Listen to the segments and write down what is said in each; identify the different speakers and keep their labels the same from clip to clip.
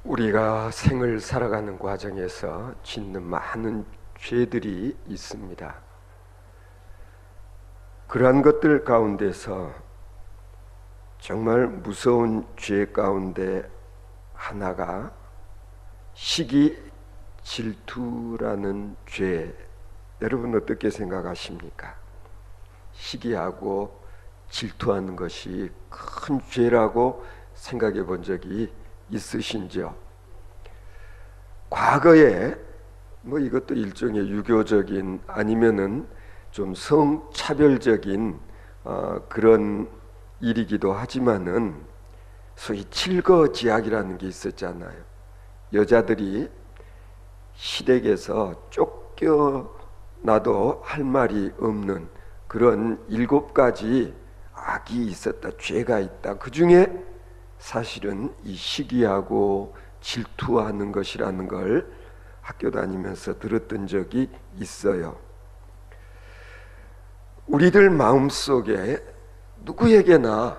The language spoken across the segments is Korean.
Speaker 1: 우리가 생을 살아가는 과정에서 짓는 많은 죄들이 있습니다. 그러한 것들 가운데서 정말 무서운 죄 가운데 하나가 시기 질투라는 죄. 여러분 어떻게 생각하십니까? 시기하고 질투하는 것이 큰 죄라고 생각해 본 적이 있으신지요? 과거에 이것도 일종의 유교적인 아니면은 좀 성차별적인 그런 일이기도 하지만은 소위 칠거지약이라는 게 있었잖아요. 여자들이 시댁에서 쫓겨나도 할 말이 없는 그런 7가지 악이 있었다, 죄가 있다. 그 중에 사실은 이 시기하고 질투하는 것이라는 걸 학교 다니면서 들었던 적이 있어요. 우리들 마음속에 누구에게나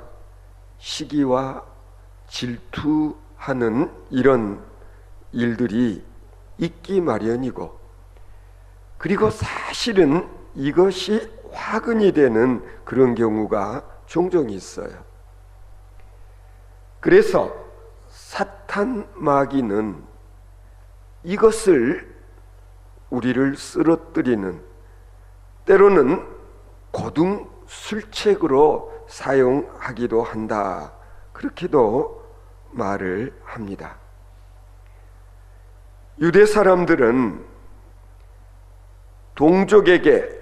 Speaker 1: 시기와 질투하는 이런 일들이 있기 마련이고, 그리고 사실은 이것이 화근이 되는 그런 경우가 종종 있어요. 그래서 사탄 마귀는 이것을 우리를 쓰러뜨리는, 때로는 고등술책으로 사용하기도 한다, 그렇게도 말을 합니다. 유대 사람들은 동족에게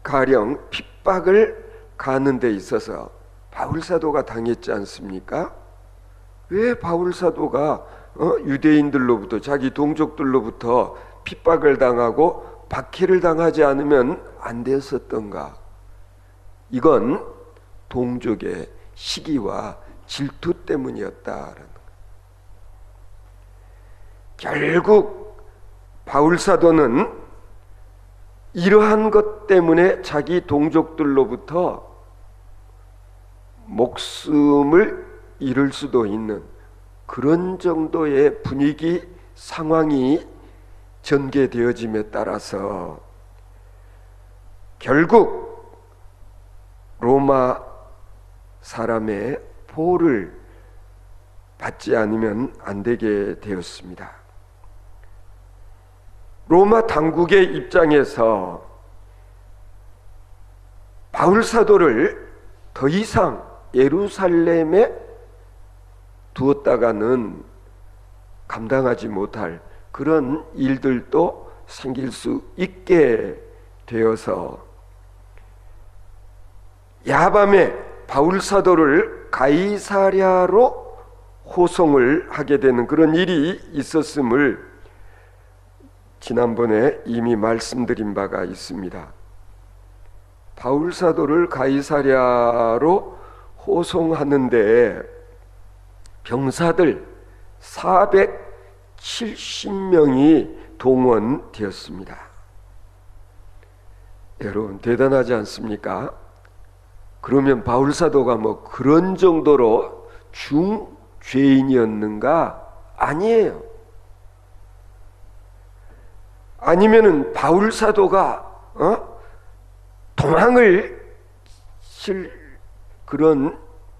Speaker 1: 가령 핍박을 가하는 데 있어서 바울 사도가 당했지 않습니까? 왜 바울 사도가 유대인들로부터, 자기 동족들로부터 핍박을 당하고 박해를 당하지 않으면 안 되었었던가? 이건 동족의 시기와 질투 때문이었다라는 거예요. 결국 바울 사도는 이러한 것 때문에 자기 동족들로부터 목숨을 잃을 수도 있는 그런 정도의 분위기, 상황이 전개되어짐에 따라서 결국 로마 사람의 보호를 받지 않으면 안 되게 되었습니다. 로마 당국의 입장에서 바울 사도를 더 이상 예루살렘에 두었다가는 감당하지 못할 그런 일들도 생길 수 있게 되어서 야밤에 바울 사도를 가이사랴로 호송을 하게 되는 그런 일이 있었음을 지난번에 이미 말씀드린 바가 있습니다. 바울 사도를 가이사랴로 호송하는데 병사들 470명이 동원되었습니다. 여러분 대단하지 않습니까? 그러면 바울 사도가 그런 정도로 중죄인이었는가? 아니에요. 아니면은 바울 사도가 도망을 칠 그런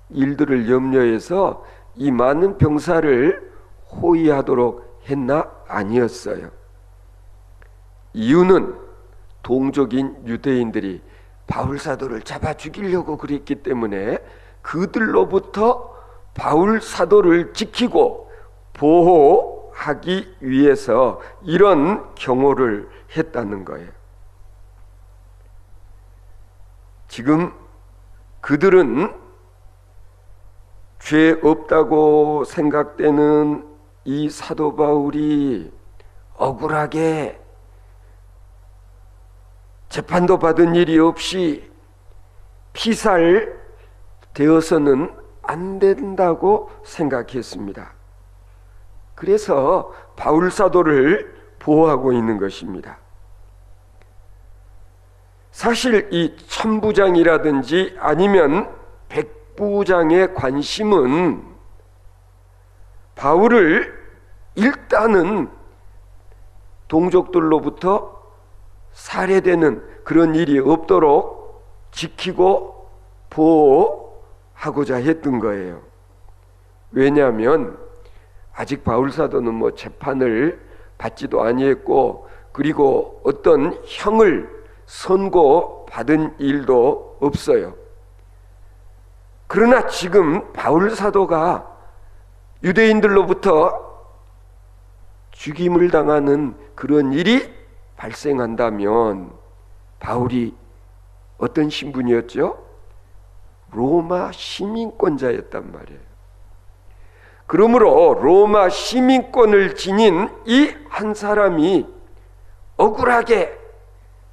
Speaker 1: 일들을 염려해서 이 많은 병사를 호위하도록 했나? 아니었어요. 이유는 동족인 유대인들이 바울 사도를 잡아 죽이려고 그랬기 때문에 그들로부터 바울 사도를 지키고 보호하기 위해서 이런 경호를 했다는 거예요. 지금 그들은 죄 없다고 생각되는 이 사도 바울이 억울하게 재판도 받은 일이 없이 피살되어서는 안 된다고 생각했습니다. 그래서 바울 사도를 보호하고 있는 것입니다. 사실 이 천부장이라든지 아니면 백부장의 관심은 바울을 일단은 동족들로부터 살해되는 그런 일이 없도록 지키고 보호하고자 했던 거예요. 왜냐하면 아직 바울 사도는 뭐 재판을 받지도 아니했고, 그리고 어떤 형을 선고받은 일도 없어요. 그러나 지금 바울 사도가 유대인들로부터 죽임을 당하는 그런 일이 발생한다면 바울이 어떤 신분이었죠? 로마 시민권자였단 말이에요. 그러므로 로마 시민권을 지닌 이 한 사람이 억울하게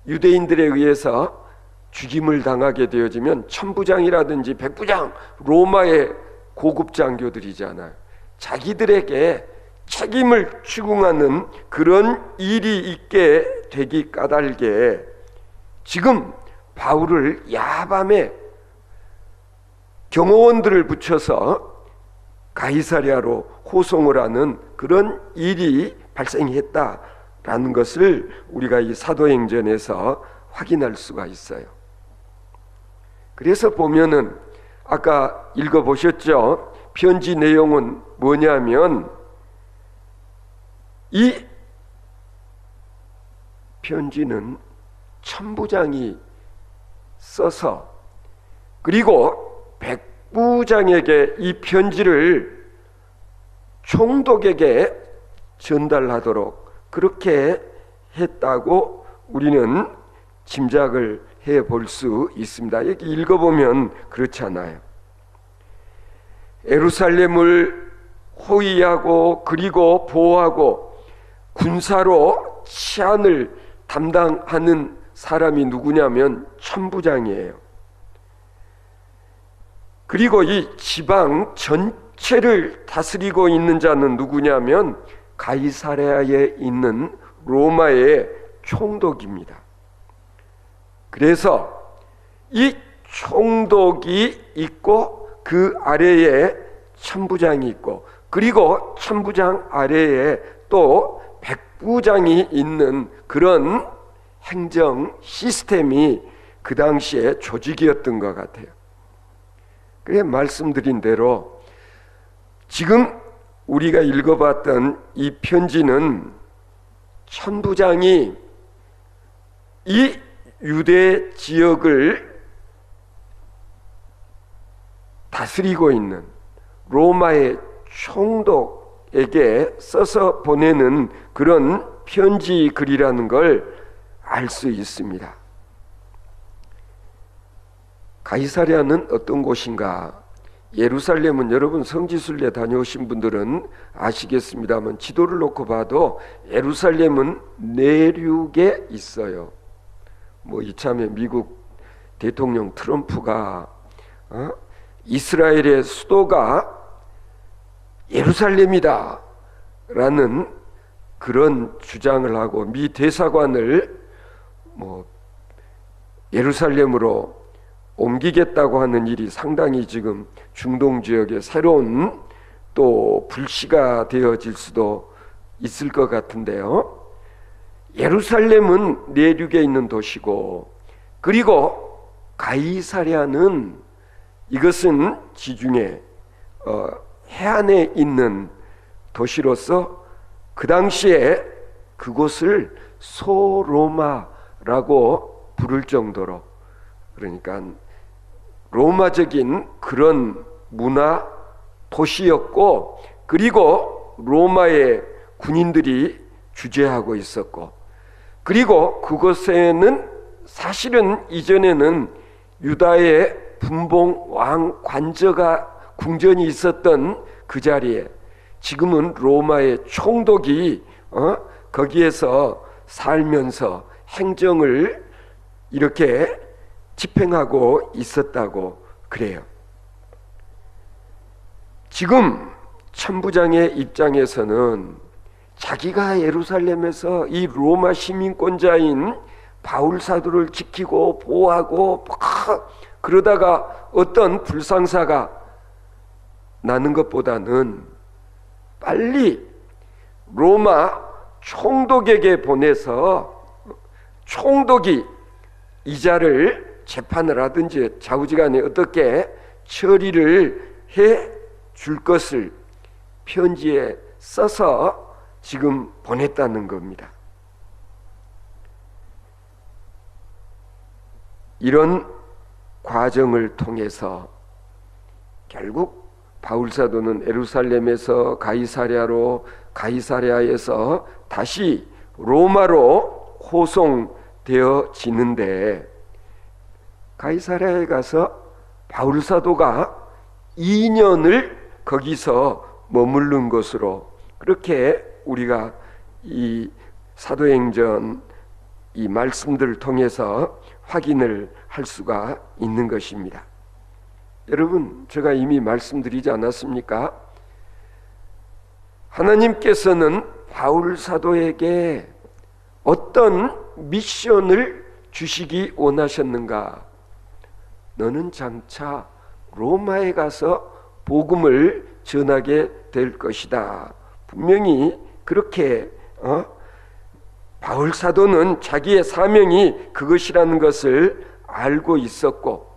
Speaker 1: 유대인들에 의해서 죽임을 당하게 되어지면 천부장이라든지 백부장, 로마의 고급 장교들이잖아요. 자기들에게 책임을 추궁하는 그런 일이 있게 되기 까닭에 지금 바울을 야밤에 경호원들을 붙여서 가이사랴로 호송을 하는 그런 일이 발생했다라는 것을 우리가 이 사도행전에서 확인할 수가 있어요. 그래서 보면은 아까 읽어보셨죠? 편지 내용은 뭐냐면 이 편지는 천부장이 써서, 그리고 백부장에게 이 편지를 총독에게 전달하도록 그렇게 했다고 우리는 짐작을 해볼 수 있습니다. 여기 읽어보면 그렇잖아요. 예루살렘을 호위하고 그리고 보호하고 군사로 치안을 담당하는 사람이 누구냐면 천부장이에요. 그리고 이 지방 전체를 다스리고 있는 자는 누구냐면 가이사랴에 있는 로마의 총독입니다. 그래서 이 총독이 있고 그 아래에 천부장이 있고, 그리고 천부장 아래에 또 백부장이 있는 그런 행정 시스템이 그 당시에 조직이었던 것 같아요. 그래, 말씀드린 대로 지금 우리가 읽어봤던 이 편지는 천부장이 이 유대 지역을 다스리고 있는 로마의 총독에게 써서 보내는 그런 편지 글이라는 걸 알 수 있습니다. 가이사랴는 어떤 곳인가? 예루살렘은 여러분 성지순례 다녀오신 분들은 아시겠습니다만 지도를 놓고 봐도 예루살렘은 내륙에 있어요. 뭐 이참에 미국 대통령 트럼프가 이스라엘의 수도가 예루살렘이다 라는 그런 주장을 하고 미 대사관을 뭐 예루살렘으로 옮기겠다고 하는 일이 상당히 지금 중동 지역에 새로운 또 불씨가 되어질 수도 있을 것 같은데요. 예루살렘은 내륙에 있는 도시고, 그리고 가이사랴는 이것은 지중해 해안에 있는 도시로서 그 당시에 그곳을 소로마라고 부를 정도로, 그러니까 로마적인 그런 문화 도시였고, 그리고 로마의 군인들이 주재하고 있었고, 그리고 그곳에는 사실은 이전에는 유다의 분봉 왕 관저가 궁전이 있었던 그 자리에 지금은 로마의 총독이 거기에서 살면서 행정을 이렇게 집행하고 있었다고 그래요. 지금 천부장의 입장에서는 자기가 예루살렘에서 이 로마 시민권자인 바울 사도를 지키고 보호하고 그러다가 어떤 불상사가 나는 것보다는 빨리 로마 총독에게 보내서 총독이 이자를 재판을 하든지 좌우지간에 어떻게 처리를 해 줄 것을 편지에 써서 지금 보냈다는 겁니다. 이런 과정을 통해서 결국 바울 사도는 예루살렘에서 가이사랴로, 가이사랴에서 다시 로마로 호송되어지는데, 가이사랴에 가서 바울 사도가 2년을 거기서 머무른 것으로, 그렇게 우리가 이 사도행전 이 말씀들을 통해서 확인을 할 수가 있는 것입니다. 여러분, 제가 이미 말씀드리지 않았습니까? 하나님께서는 바울 사도에게 어떤 미션을 주시기 원하셨는가? 너는 장차 로마에 가서 복음을 전하게 될 것이다. 분명히 그렇게 바울 사도는 자기의 사명이 그것이라는 것을 알고 있었고,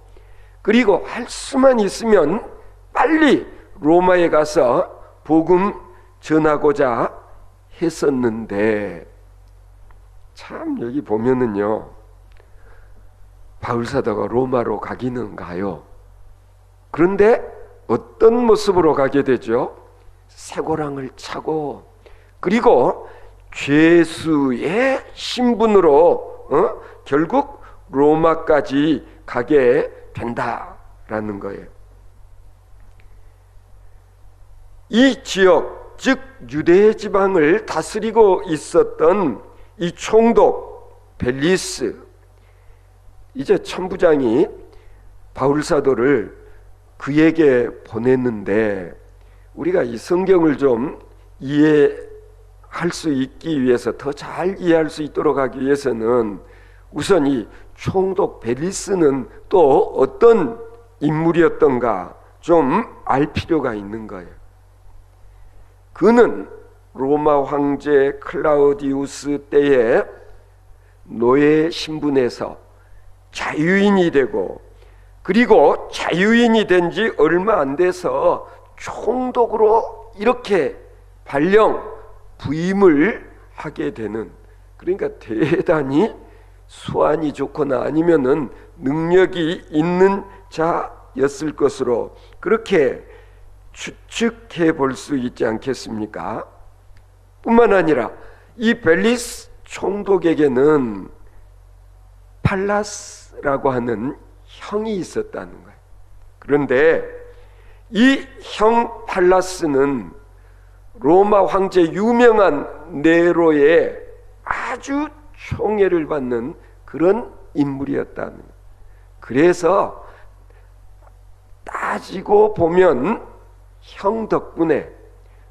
Speaker 1: 그리고 할 수만 있으면 빨리 로마에 가서 복음 전하고자 했었는데, 참 여기 보면은요, 바울 사도가 로마로 가기는 가요. 그런데 어떤 모습으로 가게 되죠? 쇠고랑을 차고, 그리고 죄수의 신분으로 결국 로마까지 가게 된다라는 거예요. 이 지역, 즉 유대 지방을 다스리고 있었던 이 총독 벨리스, 이제 천부장이 바울 사도를 그에게 보냈는데, 우리가 이 성경을 좀 이해할 수 있기 위해서, 더 잘 이해할 수 있도록 하기 위해서는 우선 이 총독 벨리스는 또 어떤 인물이었던가 좀 알 필요가 있는 거예요. 그는 로마 황제 클라우디우스 때에 노예 신분에서 자유인이 되고, 그리고 자유인이 된 지 얼마 안 돼서 총독으로 이렇게 발령 부임을 하게 되는, 그러니까 대단히 수완이 좋거나 아니면은 능력이 있는 자였을 것으로 그렇게 추측해 볼 수 있지 않겠습니까? 뿐만 아니라 이 벨리스 총독에게는 팔라스라고 하는 형이 있었다는 거예요. 그런데 이 형 팔라스는 로마 황제 유명한 네로의 아주 총애를 받는 그런 인물이었다는 거예요. 그래서 따지고 보면 형 덕분에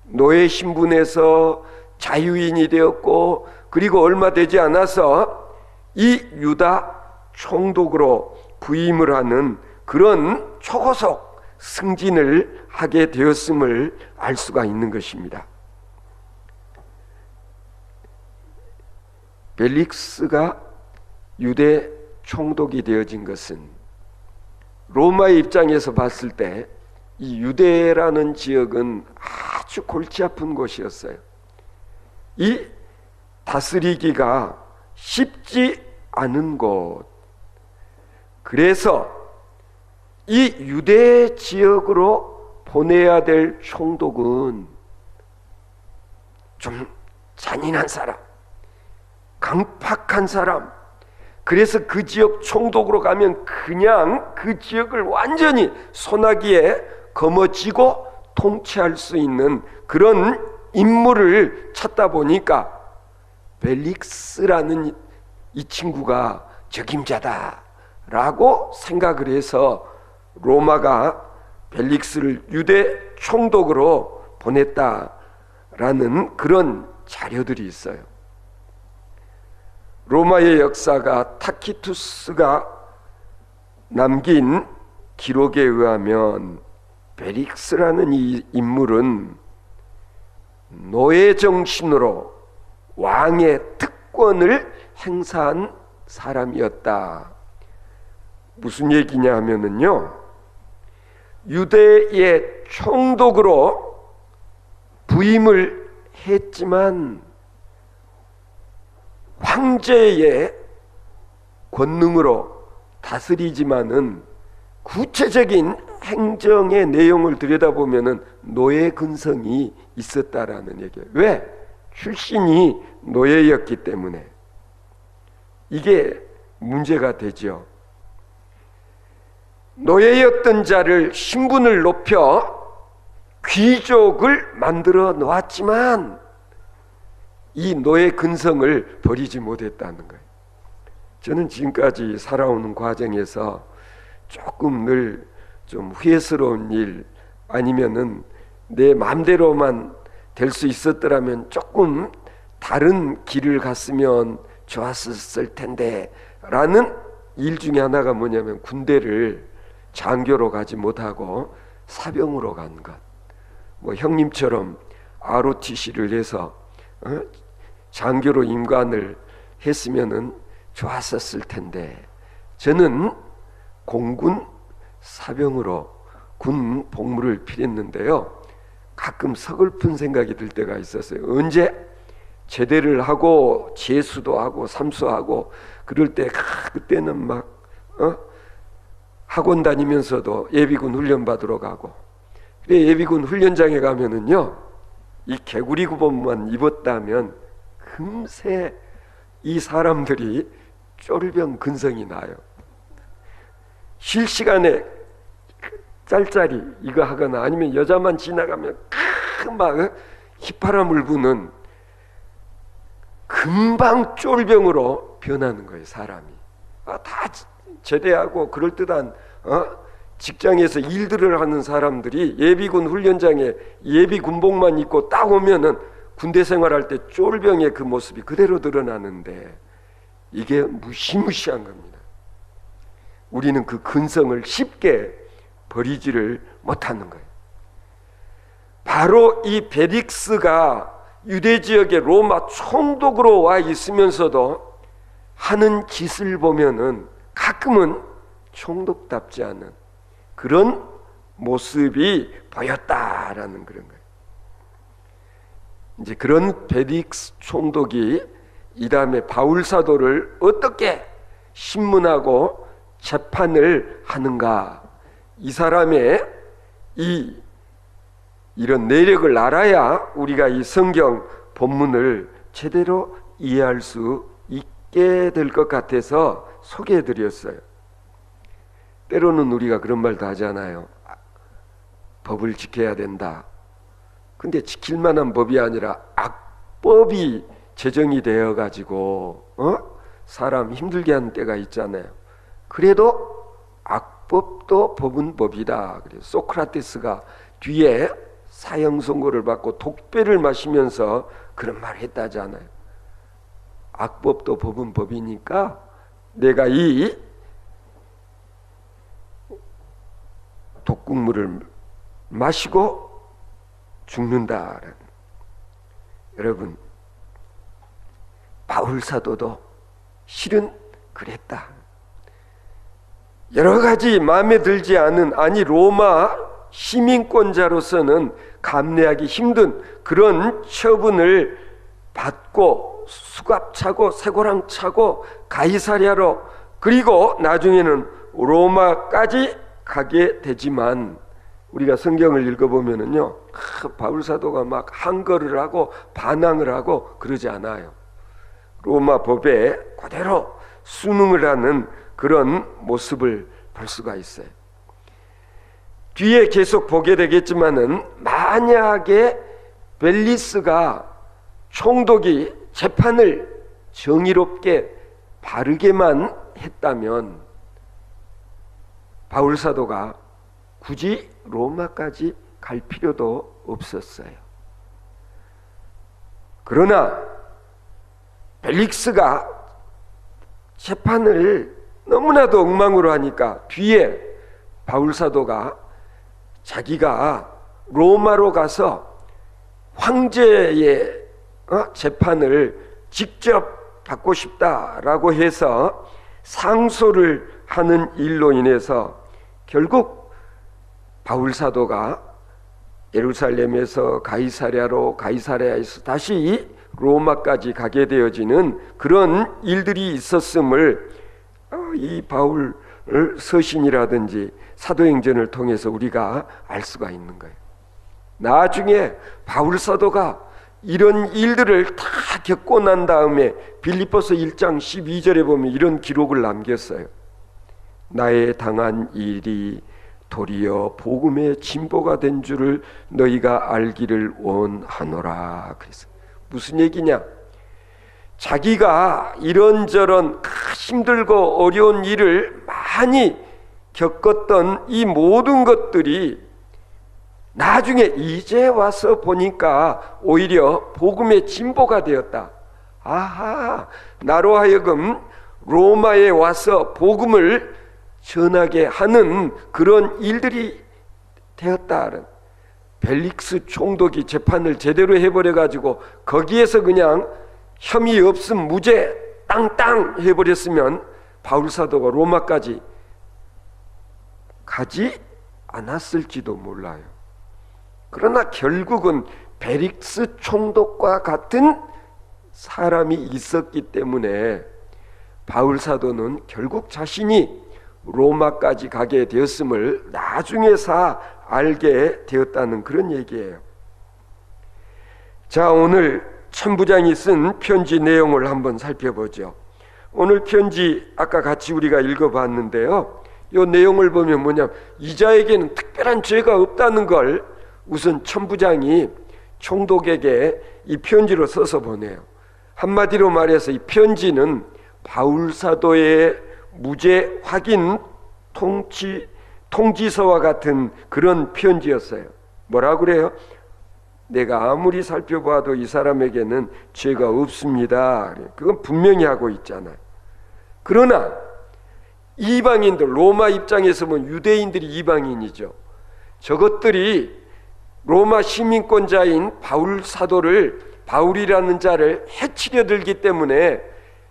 Speaker 1: 노예 신분에서 자유인이 되었고, 그리고 얼마 되지 않아서 이 유다 총독으로 부임을 하는 그런 초고속 승진을 하게 되었음을 알 수가 있는 것입니다. 벨릭스가 유대 총독이 되어진 것은 로마의 입장에서 봤을 때 이 유대라는 지역은 아주 골치 아픈 곳이었어요. 이 다스리기가 쉽지 않은 곳. 그래서 이 유대 지역으로 보내야 될 총독은 좀 잔인한 사람, 강팍한 사람. 그래서 그 지역 총독으로 가면 그냥 그 지역을 완전히 소나기에 거머쥐고 통치할 수 있는 그런 인물을 찾다 보니까 벨릭스라는 이 친구가 적임자다라고 생각을 해서 로마가 벨릭스를 유대 총독으로 보냈다라는 그런 자료들이 있어요. 로마의 역사가 타키투스가 남긴 기록에 의하면 벨릭스라는 이 인물은 노예 정신으로 왕의 특권을 행사한 사람이었다. 무슨 얘기냐 하면은요, 유대의 총독으로 부임을 했지만 황제의 권능으로 다스리지만은 구체적인 행정의 내용을 들여다보면은 노예 근성이 있었다라는 얘기예요. 왜? 출신이 노예였기 때문에. 이게 문제가 되죠. 노예였던 자를 신분을 높여 귀족을 만들어 놓았지만 이 노예 근성을 버리지 못했다는 거예요. 저는 지금까지 살아오는 과정에서 조금 늘 좀 후회스러운 일, 아니면은 내 마음대로만 될 수 있었더라면 조금 다른 길을 갔으면 좋았을 텐데 라는 일 중에 하나가 뭐냐면, 군대를 장교로 가지 못하고 사병으로 간 것. 뭐 형님처럼 ROTC를 해서 장교로 임관을 했으면은 좋았었을 텐데, 저는 공군 사병으로 군 복무를 필했는데요, 가끔 서글픈 생각이 들 때가 있었어요. 언제 제대를 하고 재수도 하고 삼수하고 그럴 때 그때는 막 학원 다니면서도 예비군 훈련 받으러 가고, 그래 예비군 훈련장에 가면은요, 이 개구리 구번만 입었다면 금세 이 사람들이 쫄병 근성이 나요. 실시간에 짤짤이 이거 하거나 아니면 여자만 지나가면 막 휘파람을 부는, 금방 쫄병으로 변하는 거예요, 사람이. 다 제대하고 그럴듯한 직장에서 일들을 하는 사람들이 예비군 훈련장에 예비 군복만 입고 딱 오면은 군대 생활할 때 쫄병의 그 모습이 그대로 드러나는데, 이게 무시무시한 겁니다. 우리는 그 근성을 쉽게 버리지를 못하는 거예요. 바로 이 벨릭스가 유대 지역의 로마 총독으로 와 있으면서도 하는 짓을 보면은 가끔은 총독답지 않은 그런 모습이 보였다라는 그런 거예요. 이제 그런 벨릭스 총독이 이 다음에 바울 사도를 어떻게 신문하고 재판을 하는가, 이 사람의 이런 내력을 알아야 우리가 이 성경 본문을 제대로 이해할 수 있게 될 것 같아서 소개해 드렸어요. 때로는 우리가 그런 말도 하잖아요. 법을 지켜야 된다. 근데 지킬 만한 법이 아니라 악법이 제정이 되어 가지고 사람 힘들게 하는 때가 있잖아요. 그래도 악법도 법은 법이다. 그래서 소크라테스가 뒤에 사형 선고를 받고 독배를 마시면서 그런 말을 했다잖아요. 악법도 법은 법이니까 내가 이 독국물을 마시고 죽는다라는. 여러분, 바울 사도도 실은 그랬다. 여러 가지 마음에 들지 않은, 아니 로마 시민권자로서는 감내하기 힘든 그런 처분을 받고 수갑 차고 쇠고랑 차고 가이사랴로, 그리고 나중에는 로마까지 가게 되지만, 우리가 성경을 읽어보면은요, 바울 사도가 막 항거를 하고 반항을 하고 그러지 않아요. 로마 법에 그대로 순응을 하는 그런 모습을 볼 수가 있어요. 뒤에 계속 보게 되겠지만은, 만약에 벨리스가 총독이 재판을 정의롭게 바르게만 했다면 바울 사도가 굳이 로마까지 갈 필요도 없었어요. 그러나 벨릭스가 재판을 너무나도 엉망으로 하니까 뒤에 바울 사도가 자기가 로마로 가서 황제의 재판을 직접 받고 싶다라고 해서 상소를 하는 일로 인해서 결국 바울 사도가 예루살렘에서 가이사랴로, 가이사랴에서 다시 로마까지 가게 되어지는 그런 일들이 있었음을 이 바울 서신이라든지 사도행전을 통해서 우리가 알 수가 있는 거예요. 나중에 바울 사도가 이런 일들을 다 겪고 난 다음에 빌립보서 1장 12절에 보면 이런 기록을 남겼어요. 나의 당한 일이 도리어 복음의 진보가 된 줄을 너희가 알기를 원하노라. 그래서 무슨 얘기냐? 자기가 이런저런 힘들고 어려운 일을 많이 겪었던 이 모든 것들이 나중에 이제 와서 보니까 오히려 복음의 진보가 되었다. 아하, 나로 하여금 로마에 와서 복음을 전하게 하는 그런 일들이 되었다. 벨릭스 총독이 재판을 제대로 해버려가지고 거기에서 그냥 혐의 없음 무죄 땅땅 해버렸으면 바울 사도가 로마까지 가지 않았을지도 몰라요. 그러나 결국은 벨릭스 총독과 같은 사람이 있었기 때문에 바울 사도는 결국 자신이 로마까지 가게 되었음을 나중에서 알게 되었다는 그런 얘기예요. 자, 오늘 천부장이 쓴 편지 내용을 한번 살펴보죠. 오늘 편지 아까 같이 우리가 읽어봤는데요, 이 내용을 보면 뭐냐면 이자에게는 특별한 죄가 없다는 걸 우선 천부장이 총독에게 이 편지로 써서 보내요. 한마디로 말해서 이 편지는 바울 사도의 무죄 확인 통지서와 같은 그런 편지였어요. 뭐라고 그래요? 내가 아무리 살펴봐도 이 사람에게는 죄가 없습니다. 그건 분명히 하고 있잖아요. 그러나 이방인들, 로마 입장에서 보면 유대인들이 이방인이죠. 저것들이 로마 시민권자인 바울 사도를, 바울이라는 자를 해치려 들기 때문에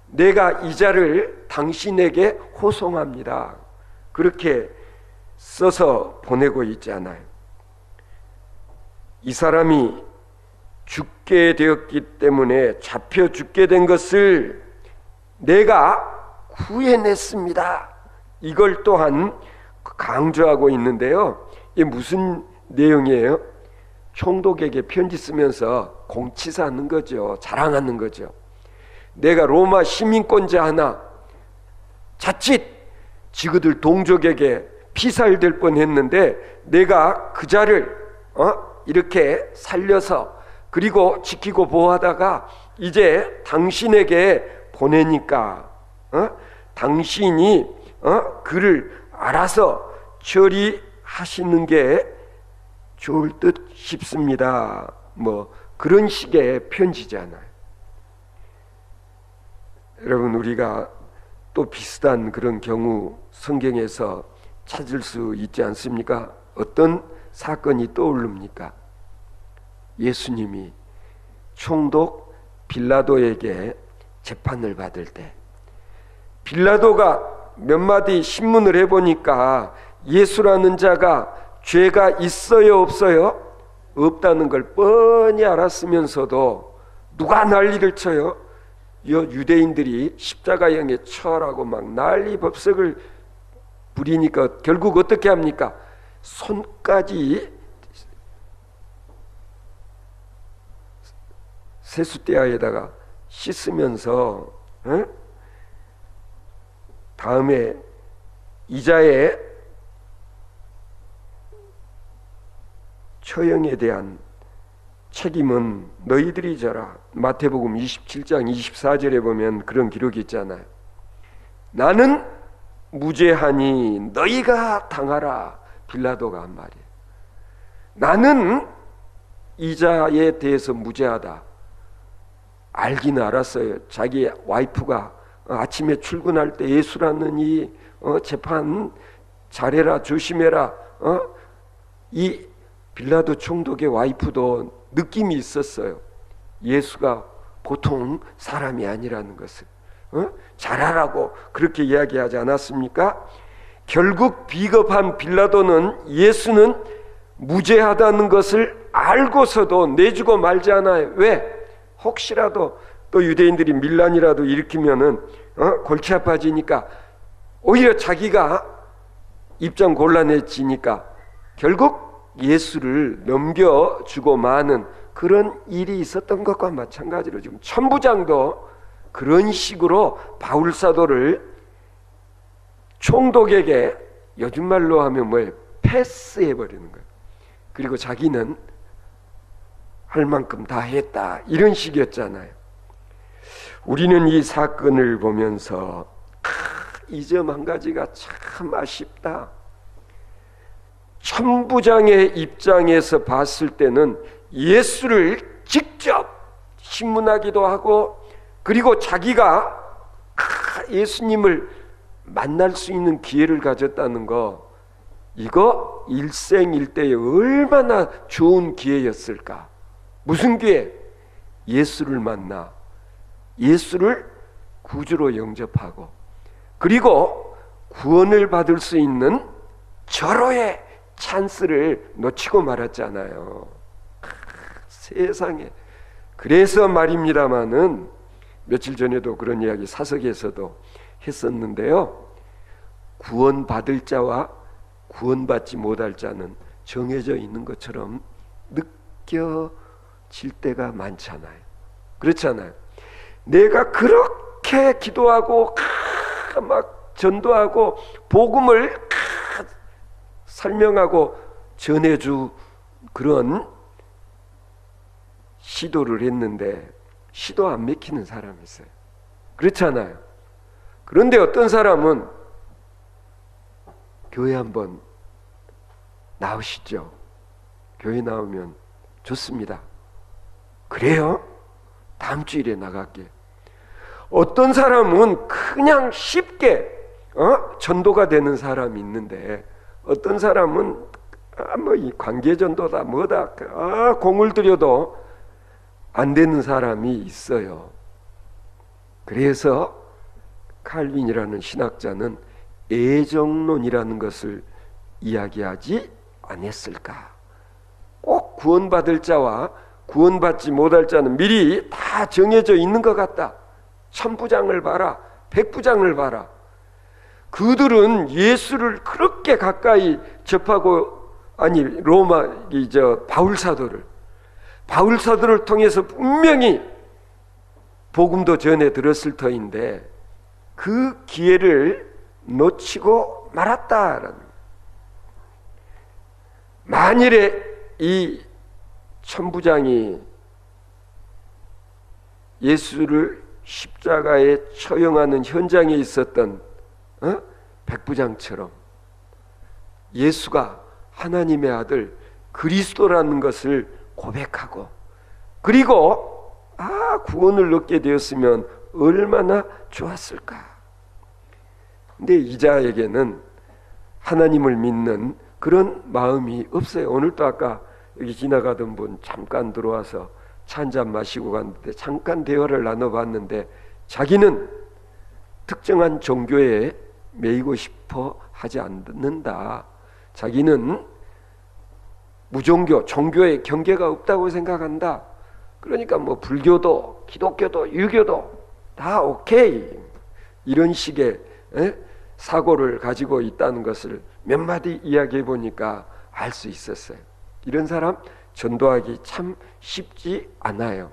Speaker 1: 내가 이 자를 당신에게 호송합니다. 그렇게 써서 보내고 있잖아요. 이 사람이 죽게 되었기 때문에 잡혀 죽게 된 것을 내가 구해냈습니다. 이걸 또한 강조하고 있는데요. 이게 무슨 내용이에요? 총독에게 편지 쓰면서 공치사하는 거죠. 자랑하는 거죠. 내가 로마 시민권자 하나 자칫 지그들 동족에게 피살될 뻔했는데 내가 그 자를 이렇게 살려서 그리고 지키고 보호하다가 이제 당신에게 보내니까 당신이 그를 알아서 처리하시는 게 좋을 듯 싶습니다. 뭐 그런 식의 편지잖아요. 여러분, 우리가 또 비슷한 그런 경우 성경에서 찾을 수 있지 않습니까? 어떤 사건이 떠오릅니까? 예수님이 총독 빌라도에게 재판을 받을 때 빌라도가 몇 마디 신문을 해보니까 예수라는 자가 죄가 있어요 없어요? 없다는 걸 뻔히 알았으면서도 누가 난리를 쳐요? 유대인들이 십자가형에 처라고 막 난리 법석을 부리니까 결국 어떻게 합니까? 손까지 세숫대야에다가 씻으면서 다음에 이자의 처형에 대한 책임은 너희들이 져라. 마태복음 27장 24절에 보면 그런 기록이 있잖아요. 나는 무죄하니 너희가 당하라. 빌라도가 한 말이에요. 나는 이자에 대해서 무죄하다. 알기는 알았어요. 자기 와이프가 아침에 출근할 때 예수라는 이 재판 잘해라, 조심해라. 이 빌라도 총독의 와이프도 느낌이 있었어요. 예수가 보통 사람이 아니라는 것을. 잘하라고 그렇게 이야기하지 않았습니까? 결국 비겁한 빌라도는 예수는 무죄하다는 것을 알고서도 내주고 말지 않아요. 왜? 혹시라도 또 유대인들이 밀란이라도 일으키면은 골치 아파지니까, 오히려 자기가 입장 곤란해지니까 결국 예수를 넘겨주고 마는 그런 일이 있었던 것과 마찬가지로 지금 천부장도 그런 식으로 바울 사도를 총독에게 요즘 말로 하면 뭐예요? 패스해버리는 거예요. 그리고 자기는 할 만큼 다 했다, 이런 식이었잖아요. 우리는 이 사건을 보면서 이 점 한 가지가 참 아쉽다. 천부장의 입장에서 봤을 때는 예수를 직접 신문하기도 하고, 그리고 자기가 예수님을 만날 수 있는 기회를 가졌다는 거, 이거 일생일대에 얼마나 좋은 기회였을까. 무슨 기회? 예수를 만나 예수를 구주로 영접하고, 그리고 구원을 받을 수 있는 절호의 찬스를 놓치고 말았잖아요. 세상에. 그래서 말입니다마는 며칠 전에도 그런 이야기 사석에서도 했었는데요, 구원받을 자와 구원받지 못할 자는 정해져 있는 것처럼 느껴질 때가 많잖아요. 그렇잖아요. 내가 그렇게 기도하고 막 전도하고 복음을 설명하고 전해주 그런 시도를 했는데 시도 안 맥히는 사람이 있어요. 그렇잖아요. 그런데 어떤 사람은 교회 한번 나오시죠. 교회 나오면 좋습니다. 그래요? 다음 주일에 나갈게. 어떤 사람은 그냥 쉽게 전도가 되는 사람이 있는데, 어떤 사람은 뭐 이 관계전도다 뭐다 공을 들여도 안 되는 사람이 있어요. 그래서 칼빈이라는 신학자는 애정론이라는 것을 이야기하지 않았을까. 꼭 구원받을 자와 구원받지 못할 자는 미리 다 정해져 있는 것 같다. 천부장을 봐라, 백부장을 봐라. 그들은 예수를 그렇게 가까이 접하고, 아니 로마 바울 사도를 통해서 분명히 복음도 전해 들었을 터인데 그 기회를 놓치고 말았다라는. 만일에 이 천부장이 예수를 십자가에 처형하는 현장에 있었던 백부장처럼 예수가 하나님의 아들 그리스도라는 것을 고백하고, 그리고 구원을 얻게 되었으면 얼마나 좋았을까. 근데 이자에게는 하나님을 믿는 그런 마음이 없어요. 오늘도 아까 여기 지나가던 분 잠깐 들어와서 차 한잔 마시고 갔는데 잠깐 대화를 나눠봤는데, 자기는 특정한 종교에 매이고 싶어 하지 않는다. 자기는 무종교, 종교에 경계가 없다고 생각한다. 그러니까 뭐 불교도 기독교도 유교도 다 오케이, 이런 식의 사고를 가지고 있다는 것을 몇 마디 이야기해 보니까 알 수 있었어요. 이런 사람 전도하기 참 쉽지 않아요.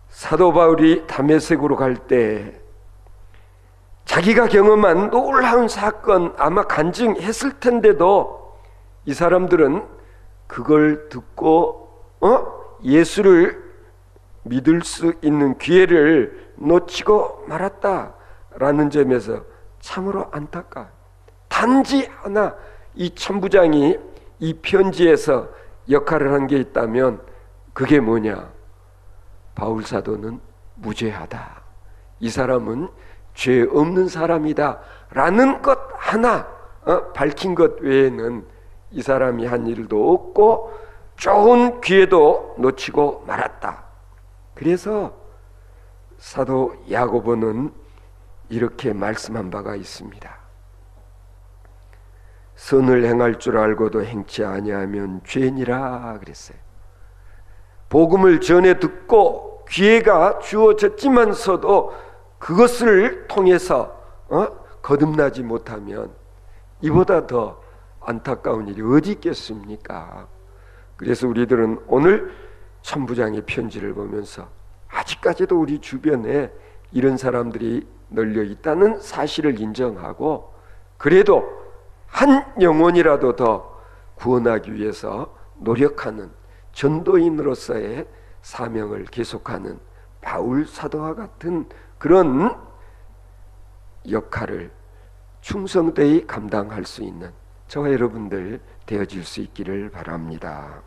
Speaker 1: 사도 바울이 다메섹으로 갈 때 자기가 경험한 놀라운 사건 아마 간증했을 텐데도 이 사람들은 그걸 듣고 예수를 믿을 수 있는 기회를 놓치고 말았다라는 점에서 참으로 안타까워요. 단지 하나 이 천부장이 이 편지에서 역할을 한 게 있다면 그게 뭐냐? 바울 사도는 무죄하다. 이 사람은 죄 없는 사람이다 라는 것 하나 밝힌 것 외에는 이 사람이 한 일도 없고 좋은 기회도 놓치고 말았다. 그래서 사도 야고보는 이렇게 말씀한 바가 있습니다. 선을 행할 줄 알고도 행치 아니하면 죄니라 그랬어요. 복음을 전해 듣고 기회가 주어졌지만서도 그것을 통해서 거듭나지 못하면 이보다 더 안타까운 일이 어디 있겠습니까? 그래서 우리들은 오늘 천부장의 편지를 보면서 아직까지도 우리 주변에 이런 사람들이 널려 있다는 사실을 인정하고 그래도 한 영혼이라도 더 구원하기 위해서 노력하는 전도인으로서의 사명을 계속하는 바울 사도와 같은 그런 역할을 충성되이 감당할 수 있는 저와 여러분들 되어질 수 있기를 바랍니다.